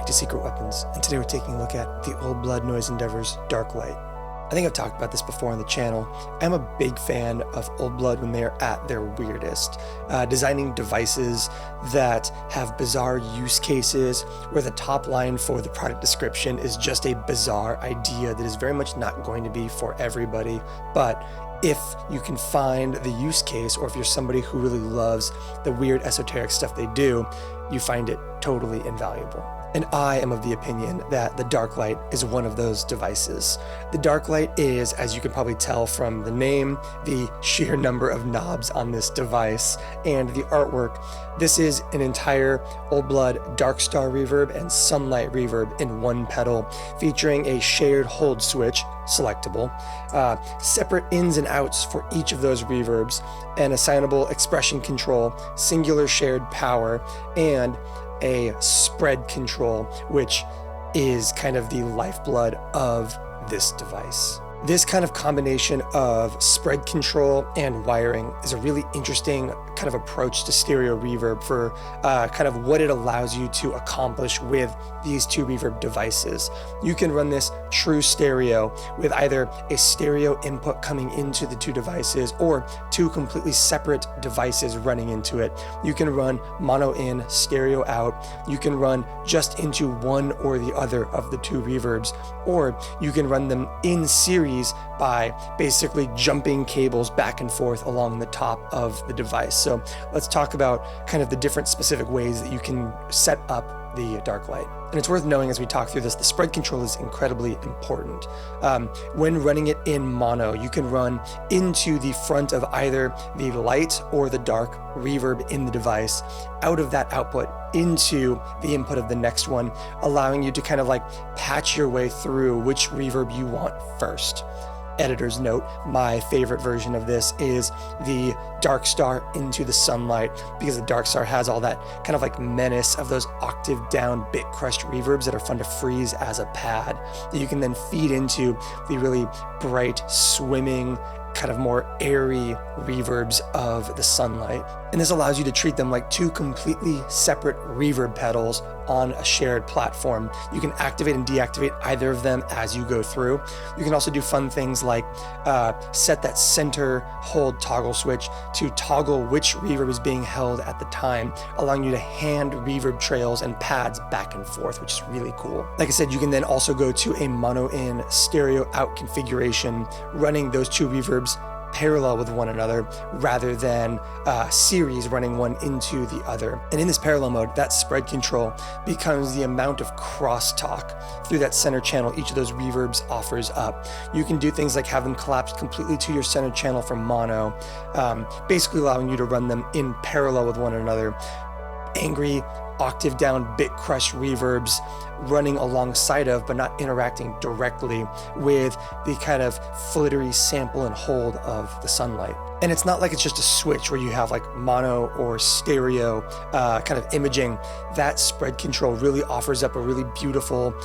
back to Secret Weapons, and today we're taking a look at the Old Blood Noise Endeavor's Dark Light. I think I've talked about this before on the channel. I'm a big fan of Old Blood when they are at their weirdest, designing devices that have bizarre use cases where the top line for the product description is just a bizarre idea that is very much not going to be for everybody, but if you can find the use case, or if you're somebody who really loves the weird esoteric stuff they do, you find it totally invaluable. And I am of the opinion that the Dark Light is one of those devices. The Dark Light is, as you can probably tell from the name, the sheer number of knobs on this device and the artwork. This is an entire Old Blood Dark Star reverb and Sunlight reverb in one pedal, featuring a shared hold switch, selectable, separate ins and outs for each of those reverbs, an assignable expression control, singular shared power, and a spread control, which is kind of the lifeblood of this device. This kind of combination of spread control and wiring is a really interesting kind of approach to stereo reverb for kind of what it allows you to accomplish with these two reverb devices. You can run this true stereo with either a stereo input coming into the two devices or two completely separate devices running into it. You can run mono in, stereo out. You can run just into one or the other of the two reverbs, or you can run them in series by basically jumping cables back and forth along the top of the device. So let's talk about kind of the different specific ways that you can set up the Dark Light. And it's worth knowing as we talk through this, the spread control is incredibly important. When running it in mono, you can run into the front of either the light or the dark reverb in the device, out of that output into the input of the next one, allowing you to kind of like patch your way through which reverb you want first. Editor's note, my favorite version of this is the Dark Star into the Sunlight, because the Dark Star has all that kind of like menace of those octave down bit crushed reverbs that are fun to freeze as a pad that you can then feed into the really bright, swimming, kind of more airy reverbs of the Sunlight. And this allows you to treat them like two completely separate reverb pedals on a shared platform. You can activate and deactivate either of them as you go through. You can also do fun things like set that center hold toggle switch to toggle which reverb is being held at the time, allowing you to hand reverb trails and pads back and forth, which is really cool. Like I said, you can then also go to a mono in, stereo out configuration, running those two reverbs parallel with one another rather than series running one into the other. And in this parallel mode, that spread control becomes the amount of crosstalk through that center channel each of those reverbs offers up. You can do things like have them collapse completely to your center channel from mono, basically allowing you to run them in parallel with one another. Angry, octave down bit crush reverbs running alongside of but not interacting directly with the kind of flittery sample and hold of the Sunlight. And it's not like it's just a switch where you have like mono or stereo kind of imaging. That spread control really offers up a really beautiful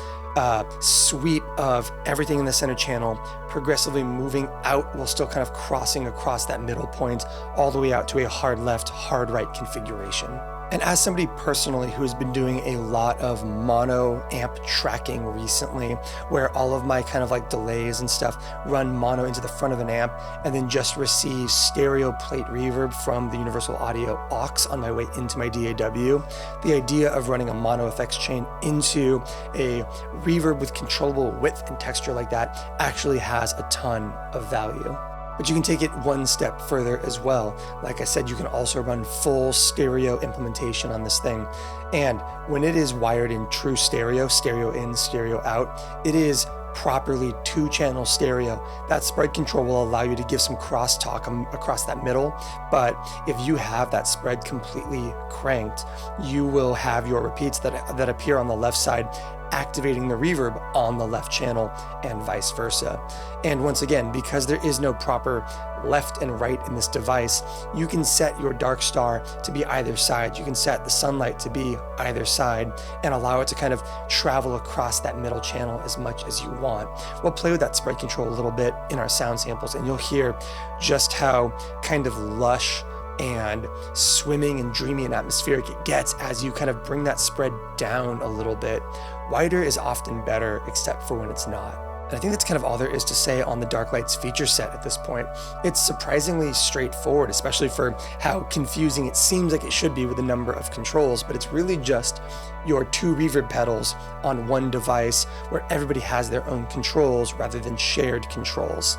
sweep of everything in the center channel, progressively moving out while still kind of crossing across that middle point all the way out to a hard left, hard right configuration. And as somebody personally who has been doing a lot of mono amp tracking recently, where all of my kind of like delays and stuff run mono into the front of an amp and then just receive stereo plate reverb from the Universal Audio aux on my way into my DAW, the idea of running a mono effects chain into a reverb with controllable width and texture like that actually has a ton of value. But you can take it one step further as well. Like I said, you can also run full stereo implementation on this thing. And when it is wired in true stereo, stereo in, stereo out, it is properly two-channel stereo. That spread control will allow you to give some crosstalk across that middle, but if you have that spread completely cranked, you will have your repeats that appear on the left side activating the reverb on the left channel and vice versa. And once again, because there is no proper left and right in this device, you can set your Dark Star to be either side. You can set the Sunlight to be either side and allow it to kind of travel across that middle channel as much as you want. We'll play with that spread control a little bit in our sound samples, and you'll hear just how kind of lush and swimming and dreamy and atmospheric it gets as you kind of bring that spread down a little bit. Wider is often better, except for when it's not. And I think that's kind of all there is to say on the Darklight's feature set at this point. It's surprisingly straightforward, especially for how confusing it seems like it should be with the number of controls, but it's really just your 2 reverb pedals on one device where everybody has their own controls rather than shared controls.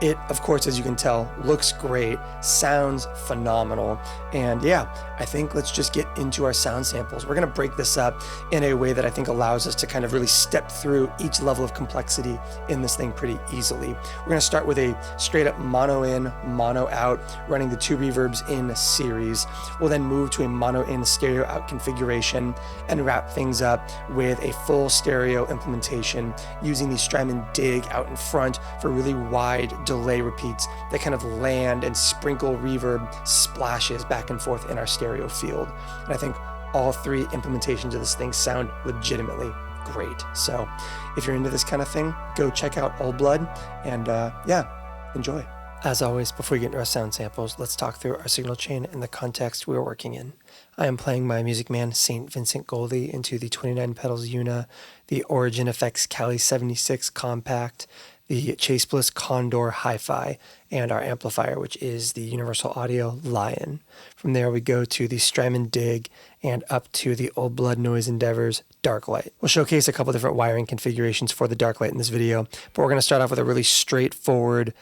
It, of course, as you can tell, looks great, sounds phenomenal, and yeah, I think let's just get into our sound samples. We're going to break this up in a way that I think allows us to kind of really step through each level of complexity in this thing pretty easily. We're going to start with a straight up mono in, mono out, running the 2 reverbs in series. We'll then move to a mono in, stereo out configuration and wrap things up with a full stereo implementation using the Strymon Dig out in front for really wide delay repeats that kind of land and sprinkle reverb splashes back and forth in our stereo field. And I think all 3 implementations of this thing sound legitimately great. So if you're into this kind of thing, go check out Old Blood and yeah, enjoy. As always, before we get into our sound samples, let's talk through our signal chain and the context we are working in. I am playing my Music Man St. Vincent Goldie into the 29 Pedals EUNA, the Origin Effects Cali 76 Compact, the Chase Bliss Condor Hi-Fi, and our amplifier, which is the Universal Audio Lion. From there, we go to the Strymon Dig and up to the Old Blood Noise Endeavors Darklight. We'll showcase a couple different wiring configurations for the Darklight in this video, but we're going to start off with a really straightforward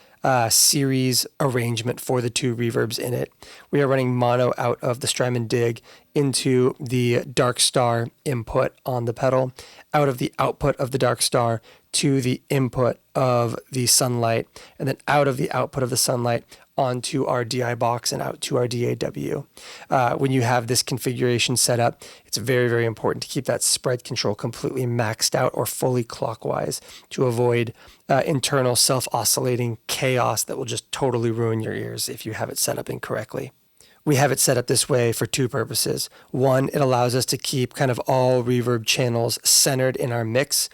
series arrangement for the 2 reverbs in it. We are running mono out of the Strymon Dig into the Dark Star input on the pedal, out of the output of the Dark Star to the input of the Sunlight, and then out of the output of the Sunlight onto our DI box and out to our DAW. When you have this configuration set up, it's very, very important to keep that spread control completely maxed out or fully clockwise to avoid internal self-oscillating chaos that will just totally ruin your ears if you have it set up incorrectly. We have it set up this way for 2 purposes. One, it allows us to keep kind of all reverb channels centered in our mix,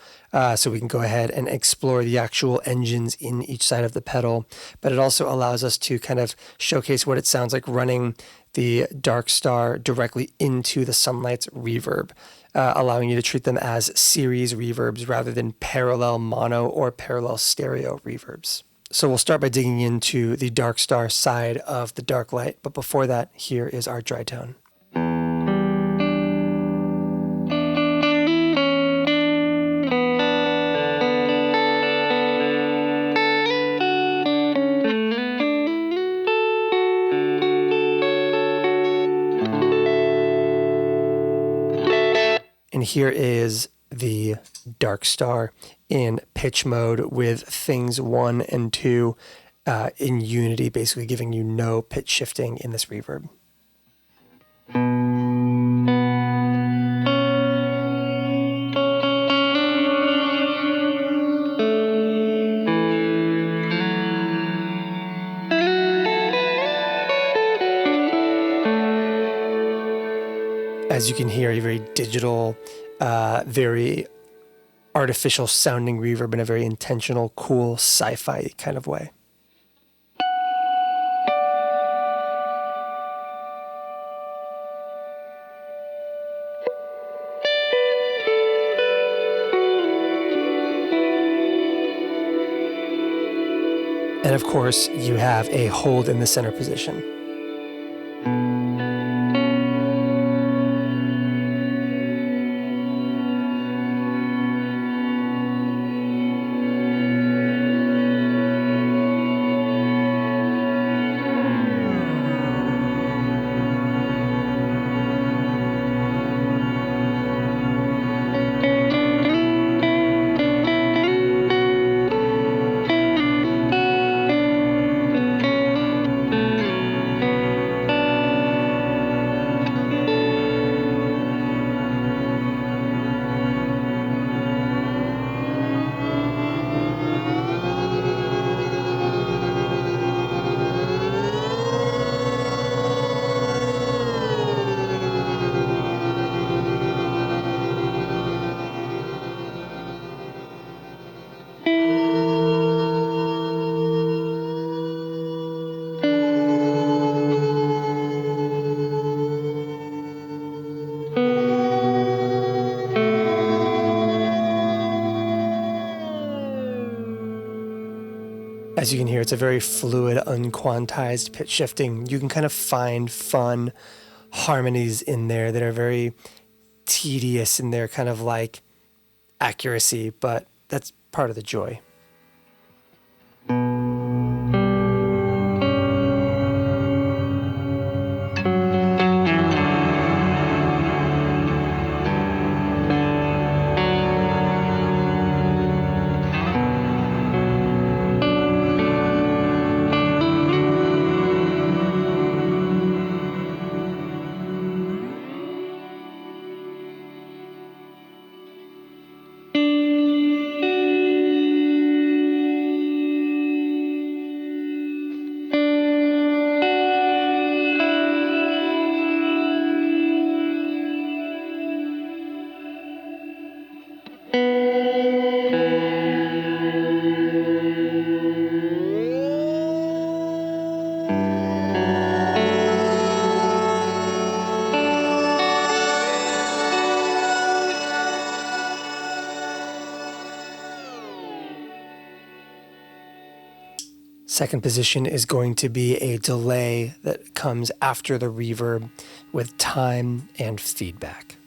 so we can go ahead and explore the actual engines in each side of the pedal. But it also allows us to kind of showcase what it sounds like running the Dark Star directly into the Sunlight's reverb, allowing you to treat them as series reverbs rather than parallel mono or parallel stereo reverbs. So we'll start by digging into the Dark Star side of the Darklight, but before that, here is our dry tone. And here is the Dark Star in pitch mode with things 1 and 2 in unity, basically giving you no pitch shifting in this reverb. As you can hear, a very digital, very artificial sounding reverb in a very intentional, cool, sci-fi kind of way. And of course, you have a hold in the center position. here. It's a very fluid, unquantized pitch shifting. You can kind of find fun harmonies in there that are very tedious in their kind of like accuracy, but that's part of the joy. Second position is going to be a delay that comes after the reverb with time and feedback.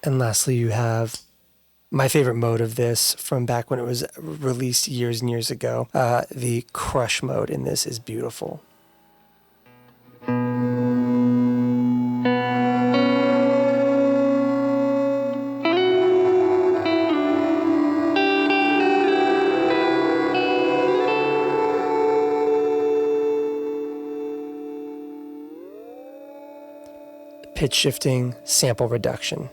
And lastly, you have my favorite mode of this from back when it was released years and years ago. The crush mode in this is beautiful. Pitch shifting, sample reduction.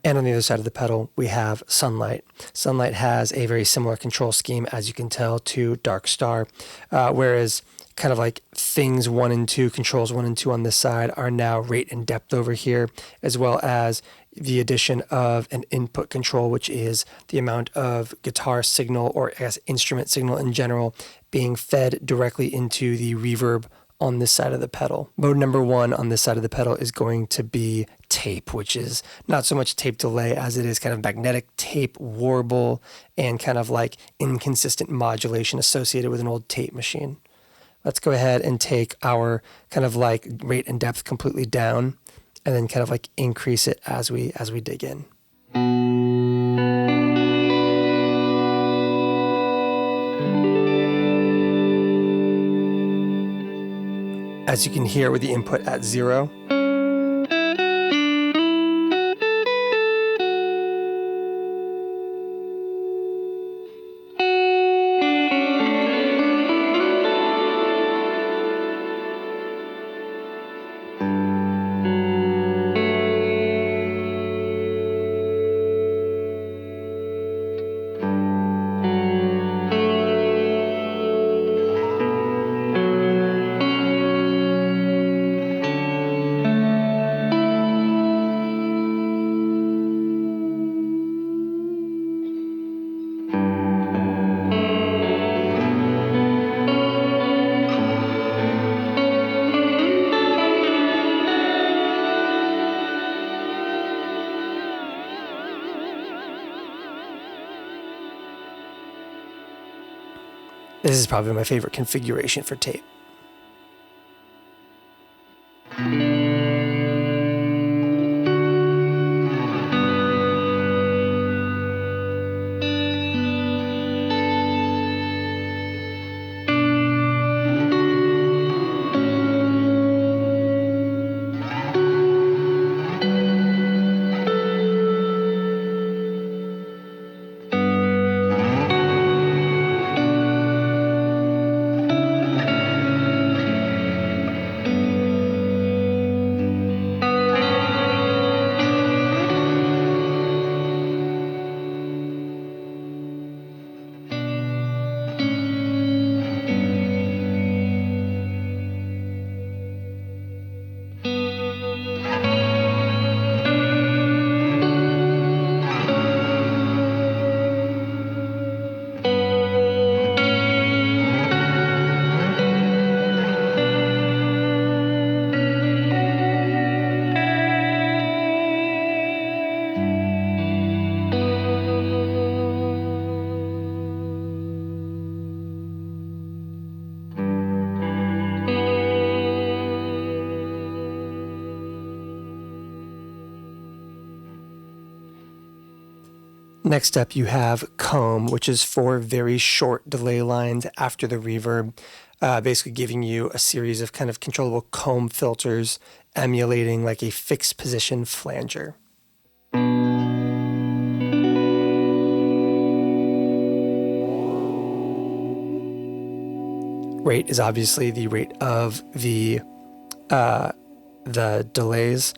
And on the other side of the pedal, we have Sunlight. Sunlight has a very similar control scheme, as you can tell, to Dark Star, whereas kind of like things 1 and 2, controls 1 and 2 on this side are now rate and depth over here, as well as the addition of an input control, which is the amount of guitar signal, or I guess instrument signal in general, being fed directly into the reverb on this side of the pedal. Mode number 1 on this side of the pedal is going to be tape, which is not so much tape delay as it is kind of magnetic tape warble and kind of like inconsistent modulation associated with an old tape machine. Let's go ahead and take our kind of like rate and depth completely down and then kind of like increase it as we dig in. As you can hear with the input at 0, this is probably my favorite configuration for tape. Next up, you have comb, which is 4 very short delay lines after the reverb, basically giving you a series of kind of controllable comb filters emulating like a fixed position flanger. Rate is obviously the rate of the delays,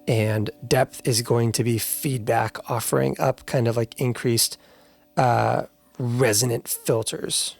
and depth is going to be feedback, offering up kind of like increased resonant filters.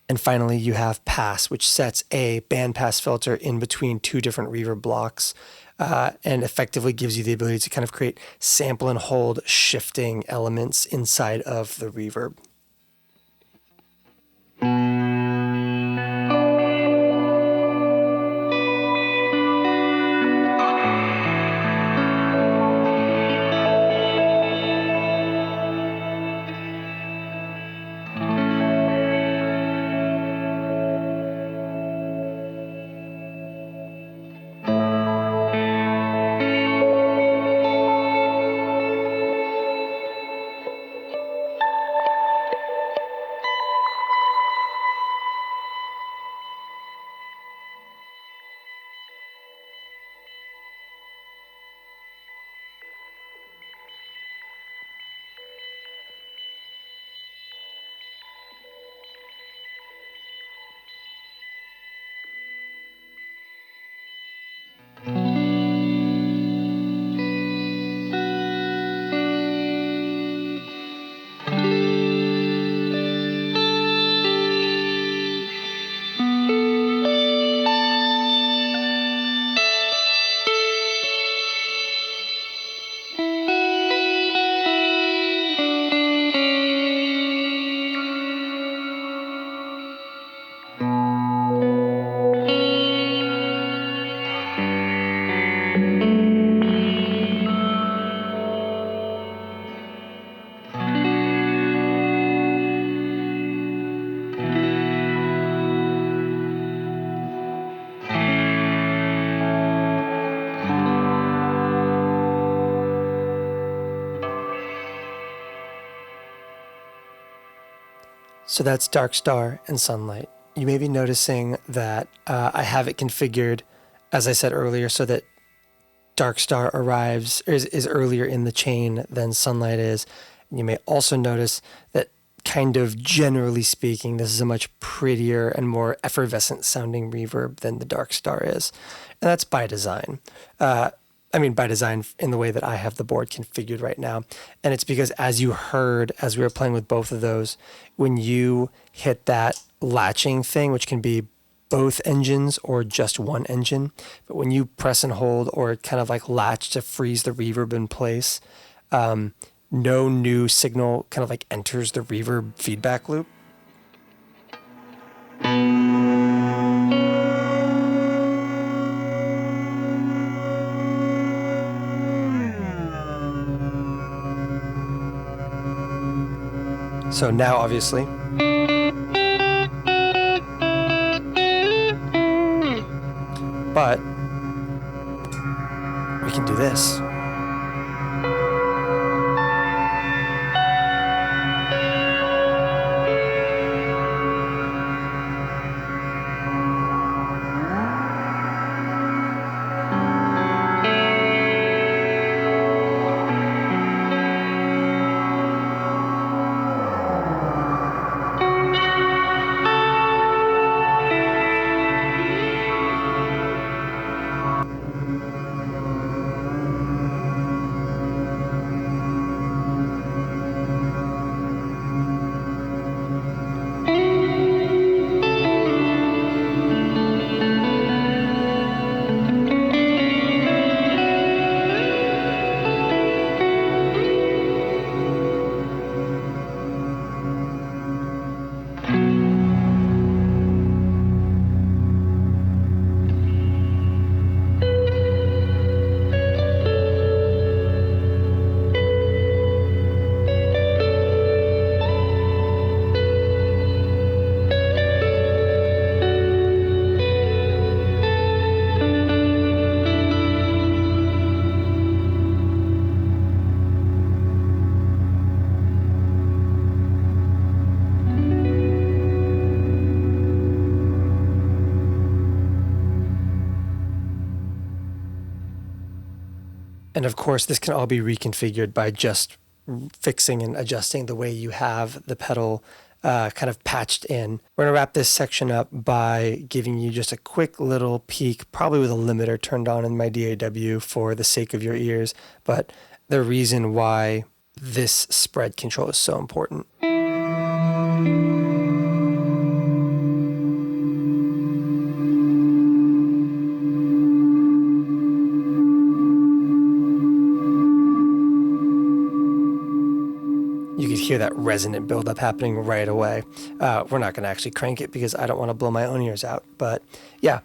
And finally, you have pass, which sets a bandpass filter in between two different reverb blocks and effectively gives you the ability to kind of create sample and hold shifting elements inside of the reverb. So that's Dark Star and Sunlight. You may be noticing that I have it configured, as I said earlier, so that Dark Star arrives is earlier in the chain than Sunlight is. And you may also notice that, kind of generally speaking, this is a much prettier and more effervescent sounding reverb than the Dark Star is. And that's by design. By design in the way that I have the board configured right now. And it's because, as you heard, as we were playing with both of those, when you hit that latching thing, which can be both engines or just one engine, but when you press and hold or kind of like latch to freeze the reverb in place, no new signal kind of like enters the reverb feedback loop. So now, obviously, but we can do this. And of course, this can all be reconfigured by just fixing and adjusting the way you have the pedal kind of patched in. We're going to wrap this section up by giving you just a quick little peek, probably with a limiter turned on in my DAW for the sake of your ears, but the reason why this spread control is so important. hear that resonant buildup happening right away. We're not going to actually crank it because I don't want to blow my own ears out. But yeah,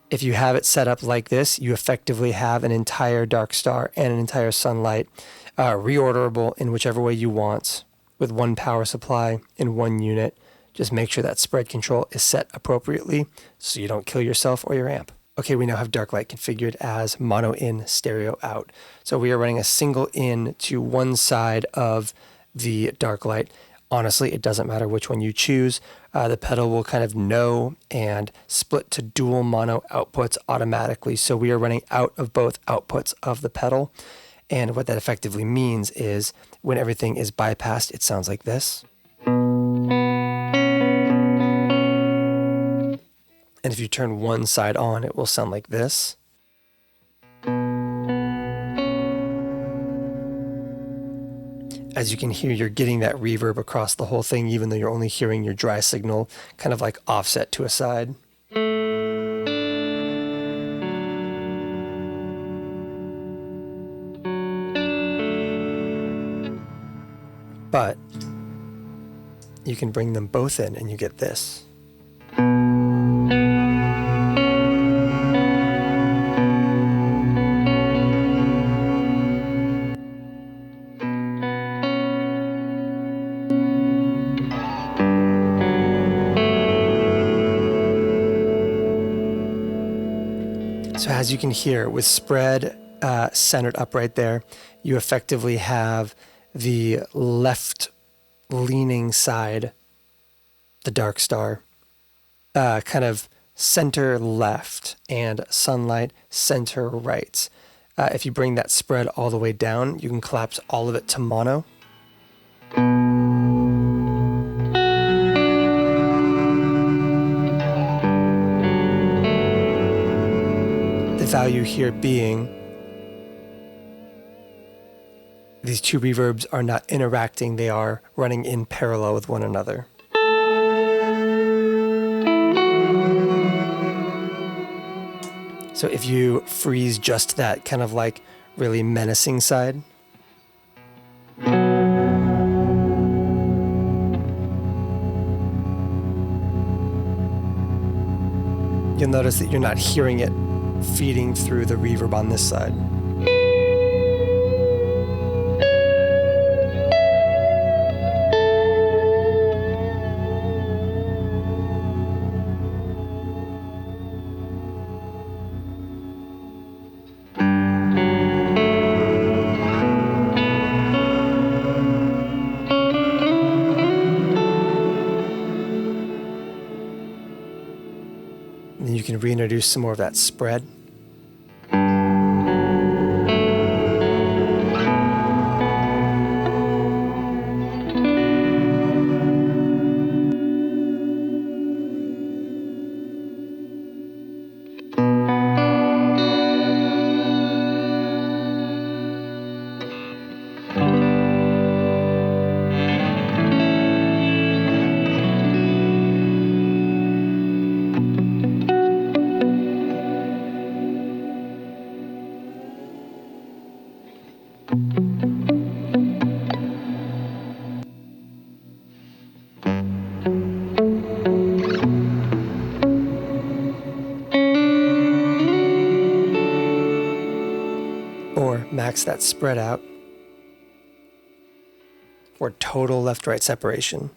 if you have it set up like this, you effectively have an entire dark star and an entire sunlight, reorderable in whichever way you want, with one power supply in one unit. Just make sure that spread control is set appropriately so you don't kill yourself or your amp. Okay, we now have dark light configured as mono in, stereo out. So we are running a single in to one side of the dark light. Honestly, it doesn't matter which one you choose. The pedal will kind of know and split to dual mono outputs automatically. So we are running out of both outputs of the pedal. And what that effectively means is when everything is bypassed, it sounds like this. And if you turn one side on, it will sound like this. As you can hear, you're getting that reverb across the whole thing, even though you're only hearing your dry signal kind of like offset to a side. But you can bring them both in and you get this. So as you can hear, with spread centered up right there, you effectively have the left leaning side, the dark star, kind of center left, and sunlight center right. If you bring that spread all the way down, you can collapse all of it to mono. Value here being these two reverbs are not interacting, they are running in parallel with one another. So if you freeze just that kind of like really menacing side, you'll notice that you're not hearing it feeding through the reverb on this side. And then you can reintroduce some more of that spread. Or max that spread out for total left-right separation.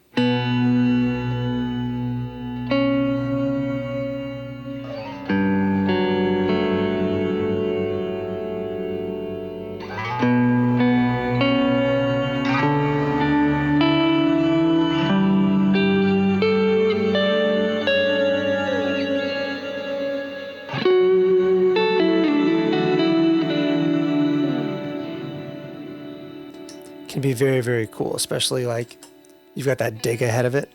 Can be very, very cool, especially like you've got that dig ahead of it.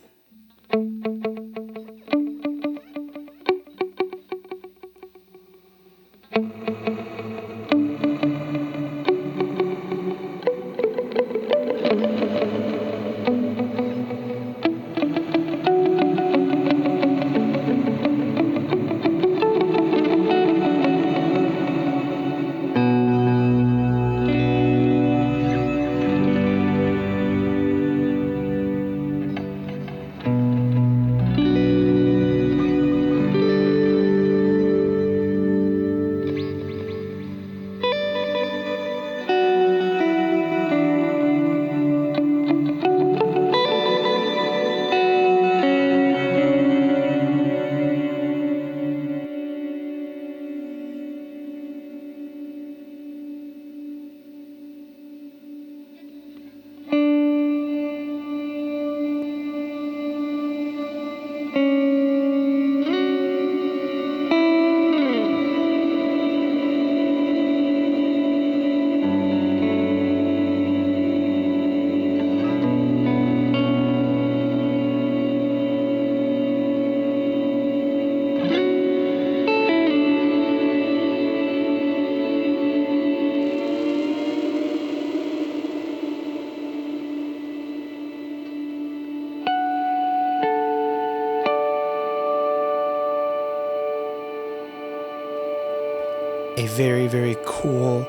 a very, very cool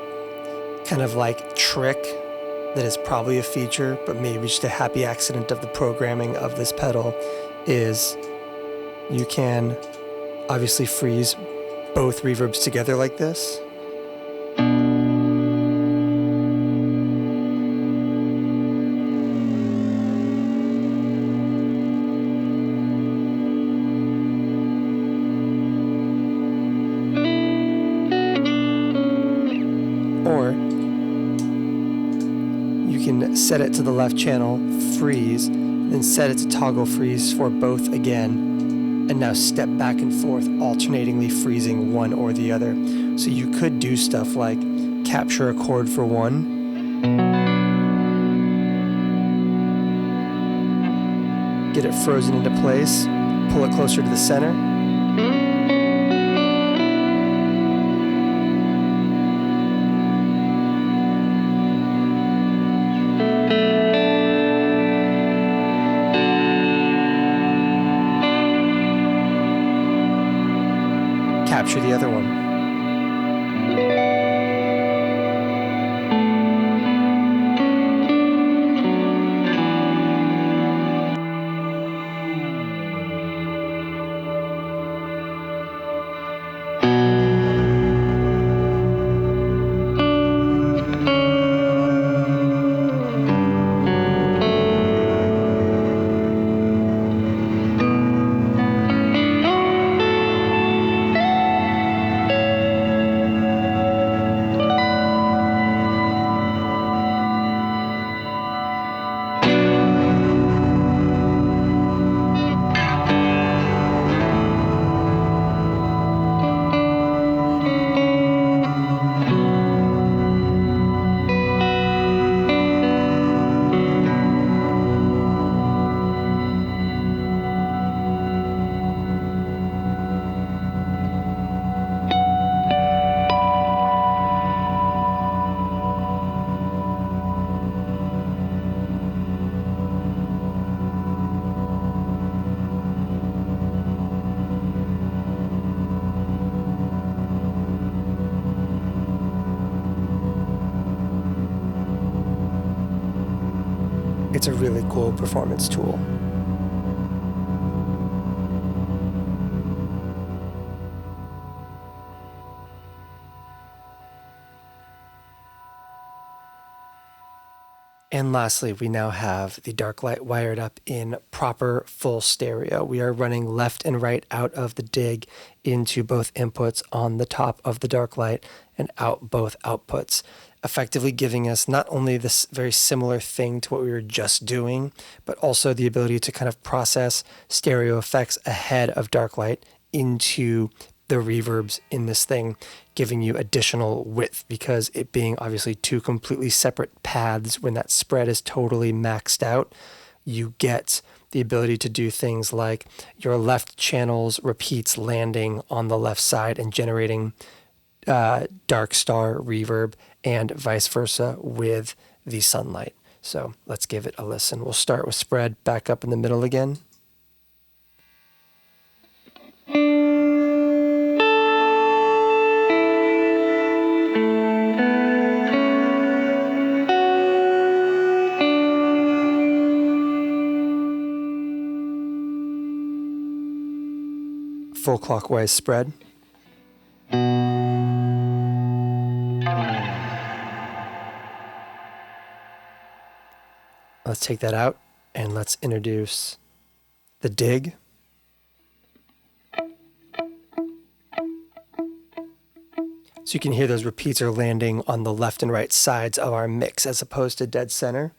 kind of like trick that is probably a feature, but maybe just a happy accident of the programming of this pedal, is you can obviously freeze both reverbs together like this. Or you can set it to the left channel, freeze, then set it to toggle freeze for both again, and now step back and forth, alternatingly freezing one or the other. So you could do stuff like capture a chord for one, get it frozen into place, pull it closer to the center, capture the other one. It's a really cool performance tool. And lastly, we now have the dark light wired up in proper full stereo. We are running left and right out of the Dig into both inputs on the top of the dark light and out both outputs, effectively giving us not only this very similar thing to what we were just doing, but also the ability to kind of process stereo effects ahead of dark light into the reverbs in this thing, giving you additional width, because it being obviously two completely separate paths, when that spread is totally maxed out, you get the ability to do things like your left channel's repeats landing on the left side and generating dark star reverb, and vice versa with the sunlight. So let's give it a listen. We'll start with spread back up in the middle again. Full clockwise spread. Let's take that out and let's introduce the Dig. So you can hear those repeats are landing on the left and right sides of our mix as opposed to dead center.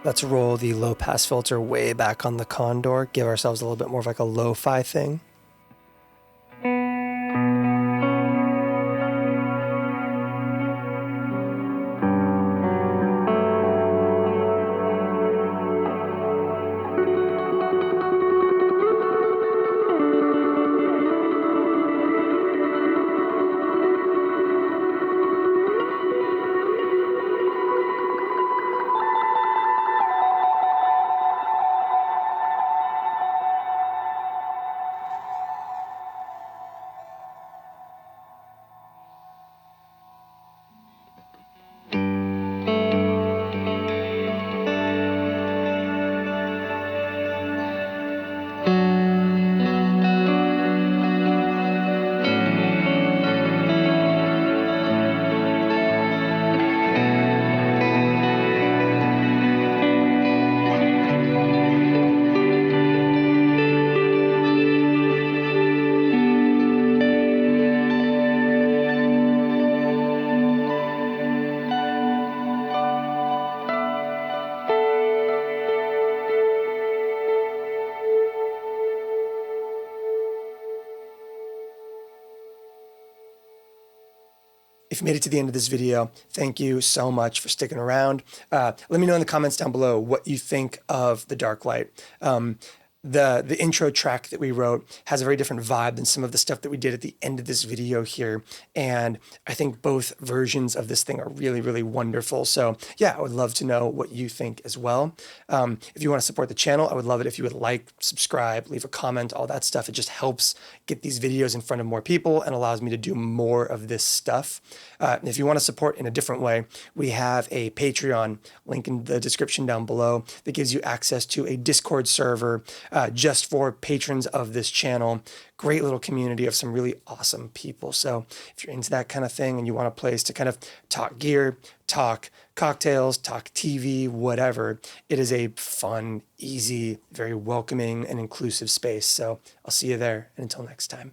Let's roll the low pass filter way back on the Condor, give ourselves a little bit more of like a lo-fi thing. If you made it to the end of this video, thank you so much for sticking around. Let me know in the comments down below what you think of the dark light. The intro track that we wrote has a very different vibe than some of the stuff that we did at the end of this video here. And I think both versions of this thing are really, really wonderful. So yeah, I would love to know what you think as well. If you want to support the channel, I would love it if you would like, subscribe, leave a comment, all that stuff. It just helps get these videos in front of more people and allows me to do more of this stuff. If you want to support in a different way, we have a Patreon link in the description down below that gives you access to a Discord server just for patrons of this channel. Great little community of some really awesome people. So if you're into that kind of thing and you want a place to kind of talk gear, talk cocktails, talk TV, whatever, it is a fun, easy, very welcoming and inclusive space. So I'll see you there. And until next time.